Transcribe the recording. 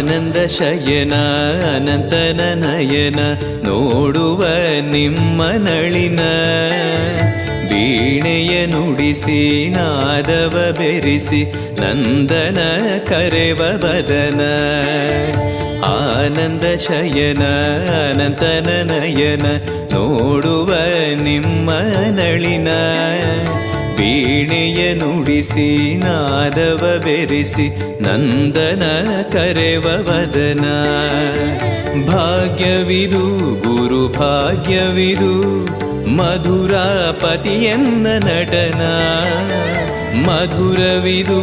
ಆನಂದ ಶಯನ ಅನಂತನ ನಯನ ನೋಡುವ ನಿಮ್ಮ ನಳಿನ ವೀಣೆಯ ನುಡಿಸಿ ನಾದವ ಬೆರೆಸಿ ನಂದನ ಕರೆವ ಬದನ ಆನಂದ ಶಯನ ಅನಂತನ ನಯನ ನೋಡುವ ನಿಮ್ಮ ನಳಿನ ವೀಣೆಯ ನುಡಿಸಿ ನಾದವ ಬೆರೆಸಿ ನಂದನ ಕರೆವ ವದನ ಭಾಗ್ಯವಿದು ಗುರು ಭಾಗ್ಯವಿದು ಮಧುರಾಪತಿಯನ್ನ ನಟನ ಮಧುರವಿದು